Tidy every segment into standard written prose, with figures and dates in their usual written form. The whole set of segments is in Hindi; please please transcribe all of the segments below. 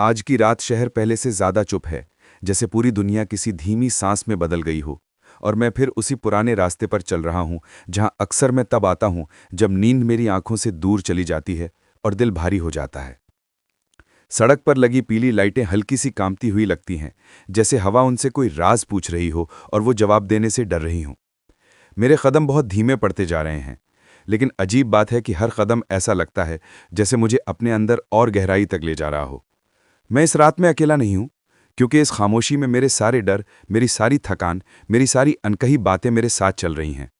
आज की रात शहर पहले से ज्यादा चुप है, जैसे पूरी दुनिया किसी धीमी सांस में बदल गई हो। और मैं फिर उसी पुराने रास्ते पर चल रहा हूं, जहां अक्सर मैं तब आता हूं जब नींद मेरी आंखों से दूर चली जाती है और दिल भारी हो जाता है। सड़क पर लगी पीली लाइटें हल्की सी कांपती हुई लगती हैं, जैसे हवा उनसे कोई राज पूछ रही हो और वो जवाब देने से डर रही हों। मेरे कदम बहुत धीमे पड़ते जा रहे हैं, लेकिन अजीब बात है कि हर कदम ऐसा लगता है जैसे मुझे अपने अंदर और गहराई तक ले जा रहा हो। मैं इस रात में अकेला नहीं हूं, क्योंकि इस खामोशी में मेरे सारे डर, मेरी सारी थकान, मेरी सारी अनकही बातें मेरे साथ चल रही हैं।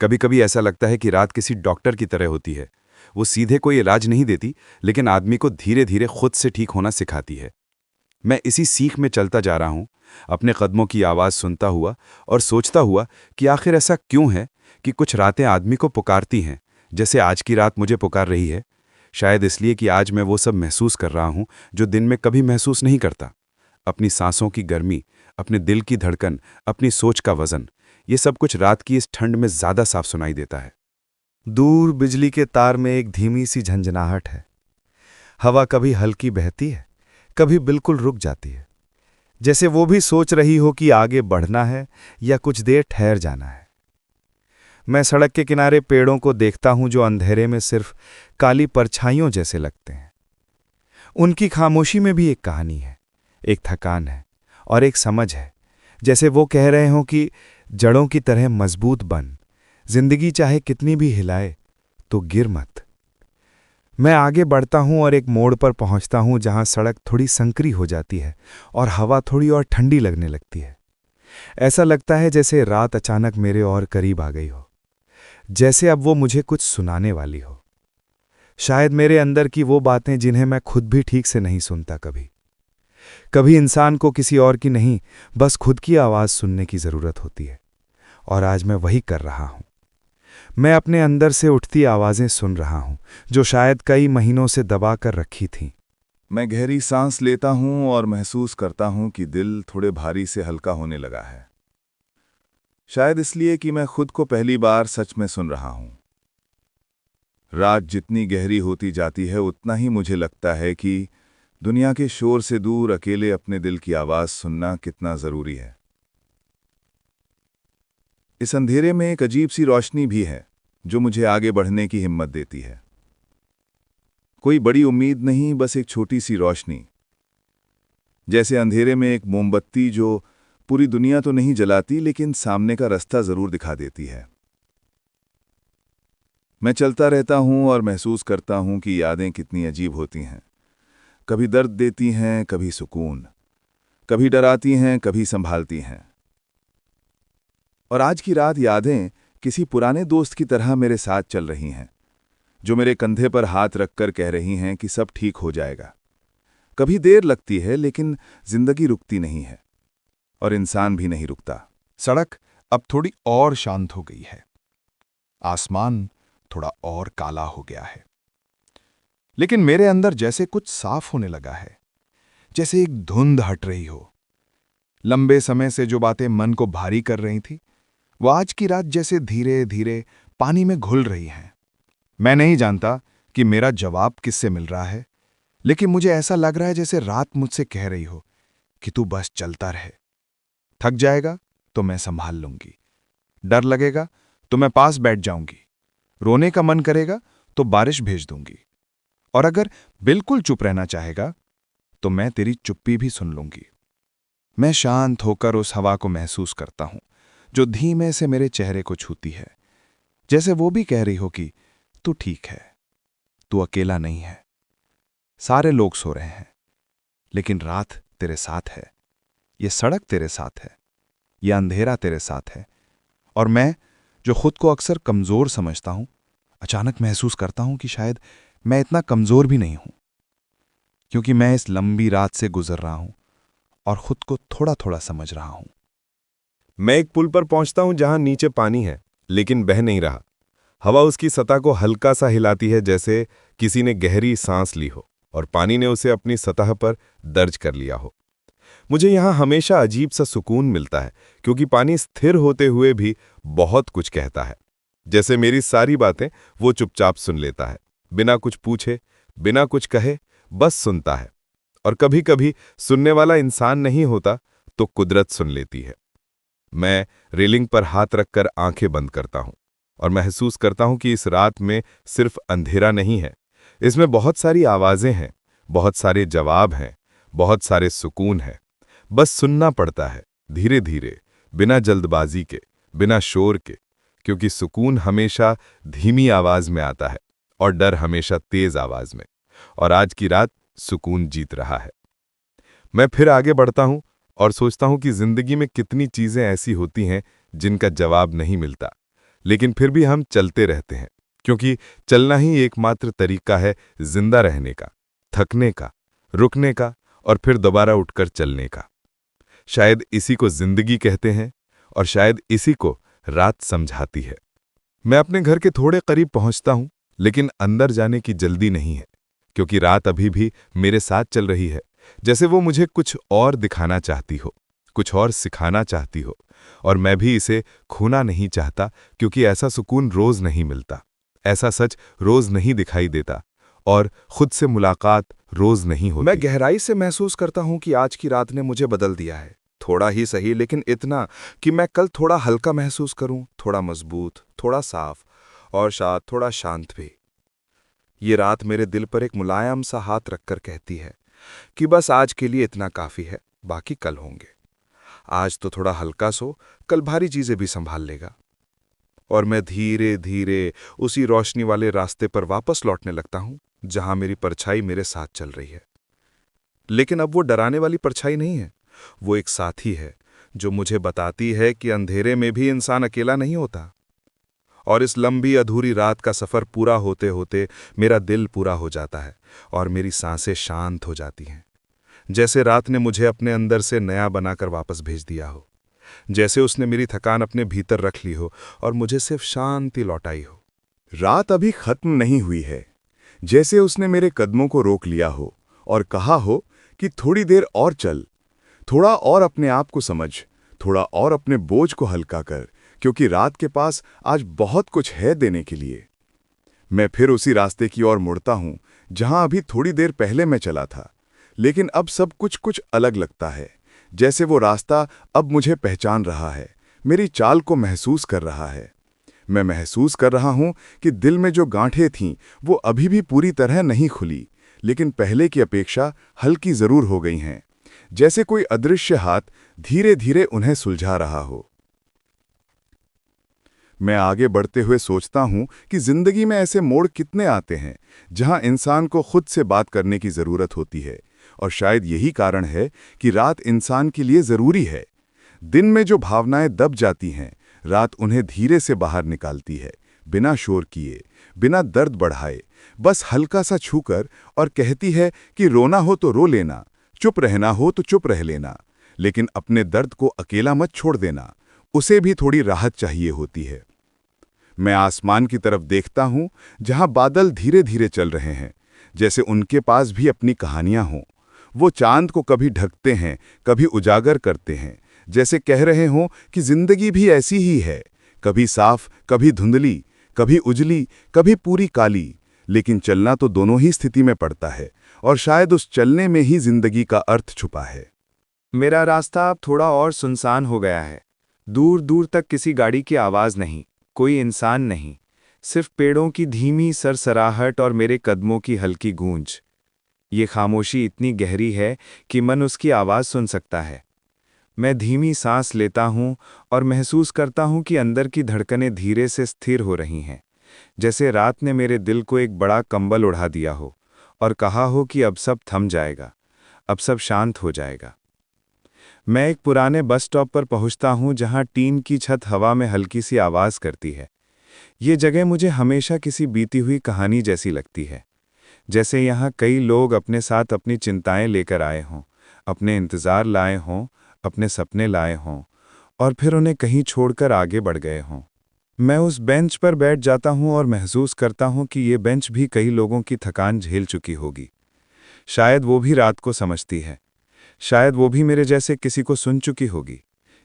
कभी कभी ऐसा लगता है कि रात किसी डॉक्टर की तरह होती है। वो सीधे कोई इलाज नहीं देती, लेकिन आदमी को धीरे धीरे खुद से ठीक होना सिखाती है। मैं इसी सीख में चलता जा रहा हूं, अपने कदमों की आवाज़ सुनता हुआ और सोचता हुआ कि आखिर ऐसा क्यों है कि कुछ रातें आदमी को पुकारती हैं, जैसे आज की रात मुझे पुकार रही है। शायद इसलिए कि आज मैं वो सब महसूस कर रहा हूं जो दिन में कभी महसूस नहीं करता। अपनी सांसों की गर्मी, अपने दिल की धड़कन, अपनी सोच का वजन, ये सब कुछ रात की इस ठंड में ज़्यादा साफ सुनाई देता है। दूर बिजली के तार में एक धीमी सी झंझनाहट है। हवा कभी हल्की बहती है, कभी बिल्कुल रुक जाती है, जैसे वो भी सोच रही हो कि आगे बढ़ना है या कुछ देर ठहर जाना है। मैं सड़क के किनारे पेड़ों को देखता हूं जो अंधेरे में सिर्फ काली परछाइयों जैसे लगते हैं। उनकी खामोशी में भी एक कहानी है, एक थकान है और एक समझ है, जैसे वो कह रहे हों कि जड़ों की तरह मजबूत बन, जिंदगी चाहे कितनी भी हिलाए तो गिर मत। मैं आगे बढ़ता हूं और एक मोड़ पर पहुंचता हूं जहां सड़क थोड़ी संकरी हो जाती है और हवा थोड़ी और ठंडी लगने लगती है। ऐसा लगता है जैसे रात अचानक मेरे और करीब आ गई हो, जैसे अब वो मुझे कुछ सुनाने वाली हो। शायद मेरे अंदर की वो बातें जिन्हें मैं खुद भी ठीक से नहीं सुनता। कभी कभी इंसान को किसी और की नहीं, बस खुद की आवाज़ सुनने की ज़रूरत होती है, और आज मैं वही कर रहा हूं। मैं अपने अंदर से उठती आवाज़ें सुन रहा हूं, जो शायद कई महीनों से दबा कर रखी थीं। मैं गहरी सांस लेता हूं और महसूस करता हूं कि दिल थोड़े भारी से हल्का होने लगा है। शायद इसलिए कि मैं खुद को पहली बार सच में सुन रहा हूं। रात जितनी गहरी होती जाती है, उतना ही मुझे लगता है कि दुनिया के शोर से दूर अकेले अपने दिल की आवाज़ सुनना कितना ज़रूरी है। इस अंधेरे में एक अजीब सी रोशनी भी है, जो मुझे आगे बढ़ने की हिम्मत देती है। कोई बड़ी उम्मीद नहीं, बस एक छोटी सी रोशनी, जैसे अंधेरे में एक मोमबत्ती जो पूरी दुनिया तो नहीं जलाती, लेकिन सामने का रास्ता जरूर दिखा देती है। मैं चलता रहता हूं और महसूस करता हूं कि यादें कितनी अजीब होती हैं। कभी दर्द देती हैं, कभी सुकून, कभी डराती हैं, कभी संभालती हैं। और आज की रात यादें किसी पुराने दोस्त की तरह मेरे साथ चल रही हैं, जो मेरे कंधे पर हाथ रखकर कह रही हैं कि सब ठीक हो जाएगा। कभी देर लगती है, लेकिन जिंदगी रुकती नहीं है और इंसान भी नहीं रुकता। सड़क अब थोड़ी और शांत हो गई है, आसमान थोड़ा और काला हो गया है, लेकिन मेरे अंदर जैसे कुछ साफ होने लगा है, जैसे एक धुंध हट रही हो। लंबे समय से जो बातें मन को भारी कर रही थी, वो आज की रात जैसे धीरे धीरे पानी में घुल रही हैं। मैं नहीं जानता कि मेरा जवाब किससे मिल रहा है, लेकिन मुझे ऐसा लग रहा है जैसे रात मुझसे कह रही हो कि तू बस चलता रहे। थक जाएगा तो मैं संभाल लूंगी, डर लगेगा तो मैं पास बैठ जाऊंगी, रोने का मन करेगा तो बारिश भेज दूंगी, और अगर बिल्कुल चुप रहना चाहेगा तो मैं तेरी चुप्पी भी सुन लूंगी। मैं शांत होकर उस हवा को महसूस करता हूं, जो धीमे से मेरे चेहरे को छूती है, जैसे वो भी कह रही हो कि तू ठीक है, तू अकेला नहीं है। सारे लोग सो रहे हैं, लेकिन रात तेरे साथ है, ये सड़क तेरे साथ है, यह अंधेरा तेरे साथ है। और मैं, जो खुद को अक्सर कमजोर समझता हूं, अचानक महसूस करता हूं कि शायद मैं इतना कमजोर भी नहीं हूं, क्योंकि मैं इस लंबी रात से गुजर रहा हूं और खुद को थोड़ा थोड़ा समझ रहा हूं। मैं एक पुल पर पहुंचता हूं जहां नीचे पानी है, लेकिन बह नहीं रहा। हवा उसकी सतह को हल्का सा हिलाती है, जैसे किसी ने गहरी सांस ली हो और पानी ने उसे अपनी सतह पर दर्ज कर लिया हो। मुझे यहाँ हमेशा अजीब सा सुकून मिलता है, क्योंकि पानी स्थिर होते हुए भी बहुत कुछ कहता है। जैसे मेरी सारी बातें वो चुपचाप सुन लेता है, बिना कुछ पूछे, बिना कुछ कहे, बस सुनता है। और कभी-कभी सुनने वाला इंसान नहीं होता तो कुदरत सुन लेती है। मैं रेलिंग पर हाथ रखकर आंखें बंद करता हूं और महसूस करता हूं कि इस रात में सिर्फ अंधेरा नहीं है, इसमें बहुत सारी आवाजें हैं, बहुत सारे जवाब हैं, बहुत सारे सुकून हैं। बस सुनना पड़ता है, धीरे-धीरे, बिना जल्दबाजी के, बिना शोर के, क्योंकि सुकून हमेशा धीमी आवाज में आता है और डर हमेशा तेज आवाज में। और आज की रात सुकून जीत रहा है। मैं फिर आगे बढ़ता हूं और सोचता हूं कि जिंदगी में कितनी चीजें ऐसी होती हैं जिनका जवाब नहीं मिलता, लेकिन फिर भी हम चलते रहते हैं, क्योंकि चलना ही एकमात्र तरीका है जिंदा रहने का, थकने का, रुकने का और फिर दोबारा उठकर चलने का। शायद इसी को जिंदगी कहते हैं और शायद इसी को रात समझाती है। मैं अपने घर के थोड़े करीब पहुंचता हूं, लेकिन अंदर जाने की जल्दी नहीं है, क्योंकि रात अभी भी मेरे साथ चल रही है, जैसे वो मुझे कुछ और दिखाना चाहती हो, कुछ और सिखाना चाहती हो। और मैं भी इसे खोना नहीं चाहता, क्योंकि ऐसा सुकून रोज नहीं मिलता, ऐसा सच रोज नहीं दिखाई देता और खुद से मुलाकात रोज नहीं होती। मैं गहराई से महसूस करता हूं कि आज की रात ने मुझे बदल दिया है। थोड़ा ही सही, लेकिन इतना कि मैं कल थोड़ा हल्का महसूस करूं, थोड़ा मजबूत, थोड़ा साफ और शायद थोड़ा शांत भी। ये रात मेरे दिल पर एक मुलायम सा हाथ रखकर कहती है कि बस आज के लिए इतना काफी है, बाकी कल होंगे। आज तो थोड़ा हल्का सो, कल भारी चीजें भी संभाल लेगा। और मैं धीरे धीरे उसी रोशनी वाले रास्ते पर वापस लौटने लगता हूं जहां मेरी परछाई मेरे साथ चल रही है। लेकिन अब वो डराने वाली परछाई नहीं है, वो एक साथी है जो मुझे बताती है कि अंधेरे में भी इंसान अकेला नहीं होता। और इस लंबी अधूरी रात का सफर पूरा होते होते मेरा दिल पूरा हो जाता है और मेरी सांसें शांत हो जाती हैं, जैसे रात ने मुझे अपने अंदर से नया बनाकर वापस भेज दिया हो, जैसे उसने मेरी थकान अपने भीतर रख ली हो और मुझे सिर्फ शांति लौटाई हो। रात अभी खत्म नहीं हुई है, जैसे उसने मेरे कदमों को रोक लिया हो और कहा हो कि थोड़ी देर और चल, थोड़ा और अपने आप को समझ, थोड़ा और अपने बोझ को हल्का कर, क्योंकि रात के पास आज बहुत कुछ है देने के लिए। मैं फिर उसी रास्ते की ओर मुड़ता हूं जहां अभी थोड़ी देर पहले मैं चला था, लेकिन अब सब कुछ अलग लगता है, जैसे वो रास्ता अब मुझे पहचान रहा है, मेरी चाल को महसूस कर रहा है। मैं महसूस कर रहा हूं कि दिल में जो गांठें थीं वो अभी भी पूरी तरह नहीं खुली, लेकिन पहले की अपेक्षा हल्की जरूर हो गई हैं, जैसे कोई अदृश्य हाथ धीरे धीरे उन्हें सुलझा रहा हो। मैं आगे बढ़ते हुए सोचता हूं कि जिंदगी में ऐसे मोड़ कितने आते हैं जहां इंसान को खुद से बात करने की जरूरत होती है, और शायद यही कारण है कि रात इंसान के लिए जरूरी है। दिन में जो भावनाएं दब जाती हैं, रात उन्हें धीरे से बाहर निकालती है, बिना शोर किए, बिना दर्द बढ़ाए, बस हल्का सा छूकर, और कहती है कि रोना हो तो रो लेना, चुप रहना हो तो चुप रह लेना, लेकिन अपने दर्द को अकेला मत छोड़ देना, उसे भी थोड़ी राहत चाहिए होती है। मैं आसमान की तरफ देखता हूं जहां बादल धीरे धीरे चल रहे हैं, जैसे उनके पास भी अपनी कहानियां हों। वो चांद को कभी ढकते हैं, कभी उजागर करते हैं, जैसे कह रहे हों कि जिंदगी भी ऐसी ही है, कभी साफ, कभी धुंधली, कभी उजली, कभी पूरी काली, लेकिन चलना तो दोनों ही स्थिति में पड़ता है, और शायद उस चलने में ही जिंदगी का अर्थ छुपा है। मेरा रास्ता अब थोड़ा और सुनसान हो गया है। दूर दूर तक किसी गाड़ी की आवाज नहीं, कोई इंसान नहीं, सिर्फ पेड़ों की धीमी सरसराहट और मेरे कदमों की हल्की गूंज। ये खामोशी इतनी गहरी है कि मन उसकी आवाज सुन सकता है। मैं धीमी सांस लेता हूं और महसूस करता हूं कि अंदर की धड़कनें धीरे से स्थिर हो रही हैं, जैसे रात ने मेरे दिल को एक बड़ा कंबल उड़ा दिया हो और कहा हो कि अब सब थम जाएगा, अब सब शांत हो जाएगा। मैं एक पुराने बस स्टॉप पर पहुंचता हूं जहां टीन की छत हवा में हल्की सी आवाज करती है। ये जगह मुझे हमेशा किसी बीती हुई कहानी जैसी लगती है, जैसे यहाँ कई लोग अपने साथ अपनी चिंताएं लेकर आए हों, अपने इंतज़ार लाए हों, अपने सपने लाए हों, और फिर उन्हें कहीं छोड़कर आगे बढ़ गए हों। मैं उस बेंच पर बैठ जाता हूं और महसूस करता हूं कि ये बेंच भी कई लोगों की थकान झेल चुकी होगी। शायद वो भी रात को समझती है, शायद वो भी मेरे जैसे किसी को सुन चुकी होगी,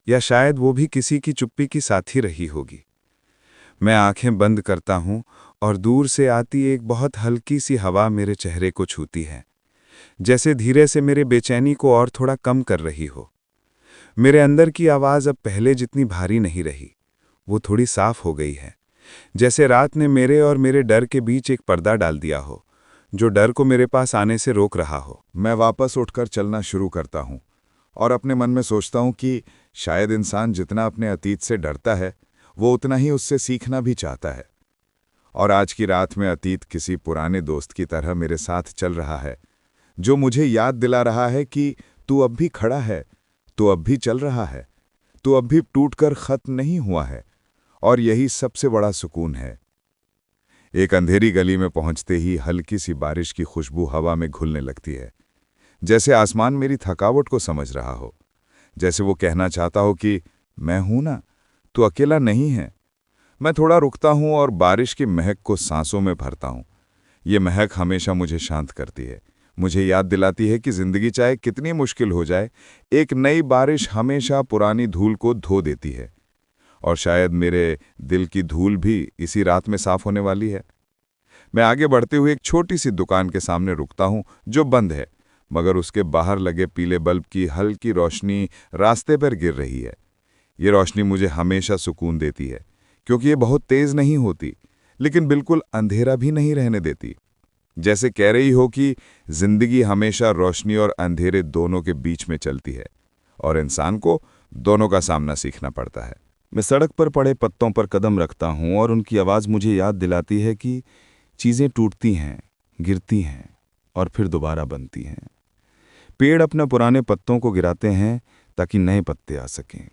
या शायद वो भी किसी की चुप्पी की साथी रही होगी। मैं आंखें बंद करता हूं और दूर से आती एक बहुत हल्की सी हवा मेरे चेहरे को छूती है। जैसे धीरे से मेरे बेचैनी को और थोड़ा कम कर रही हो। मेरे अंदर की आवाज़ अब पहले जितनी भारी नहीं रही, वो थोड़ी साफ हो गई है। जैसे रात ने मेरे और मेरे डर के बीच एक पर्दा डाल दिया हो, जो डर को मेरे पास आने से रोक रहा हो। मैं वापस उठकर चलना शुरू करता हूँ और अपने मन में सोचता हूँ कि शायद इंसान जितना अपने अतीत से डरता है, वो उतना ही उससे सीखना भी चाहता है। और आज की रात में अतीत किसी पुराने दोस्त की तरह मेरे साथ चल रहा है, जो मुझे याद दिला रहा है कि तू अब भी खड़ा है, तू अब भी चल रहा है, तू अब भी टूटकर खत्म नहीं हुआ है। और यही सबसे बड़ा सुकून है। एक अंधेरी गली में पहुंचते ही हल्की सी बारिश की खुशबू हवा में घुलने लगती है, जैसे आसमान मेरी थकावट को समझ रहा हो, जैसे वो कहना चाहता हो कि मैं हूं ना, तू अकेला नहीं है। मैं थोड़ा रुकता हूं और बारिश की महक को सांसों में भरता हूं। ये महक हमेशा मुझे शांत करती है, मुझे याद दिलाती है कि जिंदगी चाहे कितनी मुश्किल हो जाए, एक नई बारिश हमेशा पुरानी धूल को धो देती है। और शायद मेरे दिल की धूल भी इसी रात में साफ होने वाली है। मैं आगे बढ़ते हुए एक छोटी सी दुकान के सामने रुकता हूं, जो बंद है, मगर उसके बाहर लगे पीले बल्ब की हल्की रोशनी रास्ते पर गिर रही है। ये रोशनी मुझे हमेशा सुकून देती है, क्योंकि ये बहुत तेज नहीं होती, लेकिन बिल्कुल अंधेरा भी नहीं रहने देती। जैसे कह रही हो कि जिंदगी हमेशा रोशनी और अंधेरे दोनों के बीच में चलती है, और इंसान को दोनों का सामना सीखना पड़ता है। मैं सड़क पर पड़े पत्तों पर कदम रखता हूं और उनकी आवाज़ मुझे याद दिलाती है कि चीज़ें टूटती हैं, गिरती हैं और फिर दोबारा बनती हैं। पेड़ अपने पुराने पत्तों को गिराते हैं ताकि नए पत्ते आ सकें।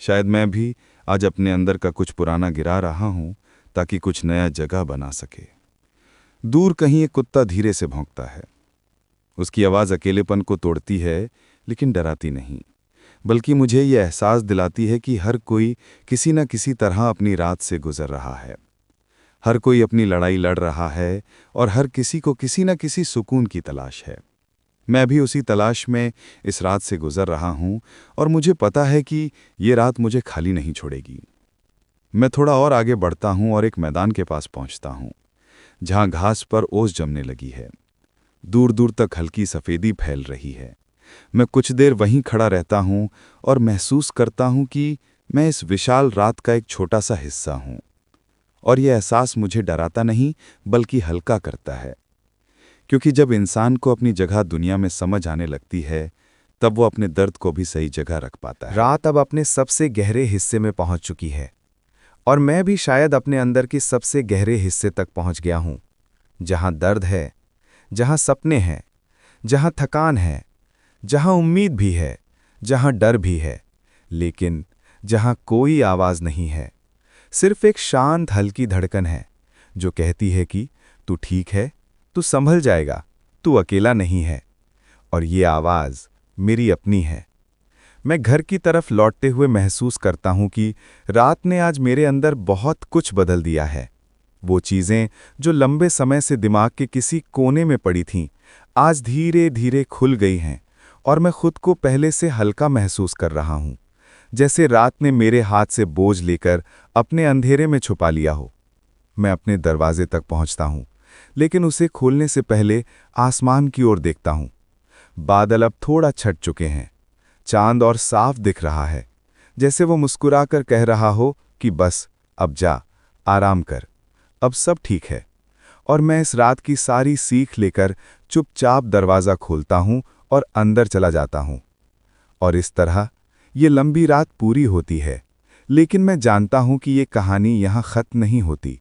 शायद मैं भी आज अपने अंदर का कुछ पुराना गिरा रहा हूं ताकि कुछ नया जगह बना सके। दूर कहीं एक कुत्ता धीरे से भौंकता है। उसकी आवाज़ अकेलेपन को तोड़ती है, लेकिन डराती नहीं, बल्कि मुझे ये एहसास दिलाती है कि हर कोई किसी न किसी तरह अपनी रात से गुजर रहा है। हर कोई अपनी लड़ाई लड़ रहा है और हर किसी को किसी न किसी सुकून की तलाश है। मैं भी उसी तलाश में इस रात से गुजर रहा हूं और मुझे पता है कि ये रात मुझे खाली नहीं छोड़ेगी। मैं थोड़ा और आगे बढ़ता हूं और एक मैदान के पास पहुंचता हूं, जहां घास पर ओस जमने लगी है। दूर दूर तक हल्की सफ़ेदी फैल रही है। मैं कुछ देर वहीं खड़ा रहता हूं और महसूस करता हूं कि मैं इस विशाल रात का एक छोटा सा हिस्सा हूं। और यह एहसास मुझे डराता नहीं, बल्कि हल्का करता है, क्योंकि जब इंसान को अपनी जगह दुनिया में समझ आने लगती है, तब वो अपने दर्द को भी सही जगह रख पाता है। रात अब अपने सबसे गहरे हिस्से में पहुंच चुकी है, और मैं भी शायद अपने अंदर के सबसे गहरे हिस्से तक पहुंच गया हूं, जहां दर्द है, जहां सपने हैं, जहां थकान है, जहां उम्मीद भी है, जहां डर भी है, लेकिन जहां कोई आवाज नहीं है। सिर्फ एक शांत हल्की धड़कन है, जो कहती है कि तू ठीक है, तू संभल जाएगा, तू अकेला नहीं है। और ये आवाज मेरी अपनी है। मैं घर की तरफ लौटते हुए महसूस करता हूं कि रात ने आज मेरे अंदर बहुत कुछ बदल दिया है। वो चीज़ें जो लंबे समय से दिमाग के किसी कोने में पड़ी थीं, आज धीरे धीरे खुल गई हैं, और मैं खुद को पहले से हल्का महसूस कर रहा हूं, जैसे रात ने मेरे हाथ से बोझ लेकर अपने अंधेरे में छुपा लिया हो। मैं अपने दरवाजे तक पहुंचता हूं, लेकिन उसे खोलने से पहले आसमान की ओर देखता हूं। बादल अब थोड़ा छट चुके हैं, चांद और साफ दिख रहा है, जैसे वो मुस्कुराकर कह रहा हो कि बस अब जा, आराम कर, अब सब ठीक है। और मैं इस रात की सारी सीख लेकर चुपचाप दरवाज़ा खोलता हूं और अंदर चला जाता हूं। और इस तरह ये लंबी रात पूरी होती है, लेकिन मैं जानता हूं कि ये कहानी यहाँ ख़त्म नहीं होती।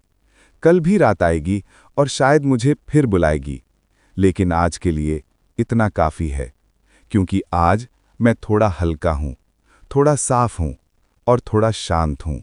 कल भी रात आएगी और शायद मुझे फिर बुलाएगी, लेकिन आज के लिए इतना काफ़ी है, क्योंकि आज मैं थोड़ा हल्का हूं, थोड़ा साफ हूं और थोड़ा शांत हूं।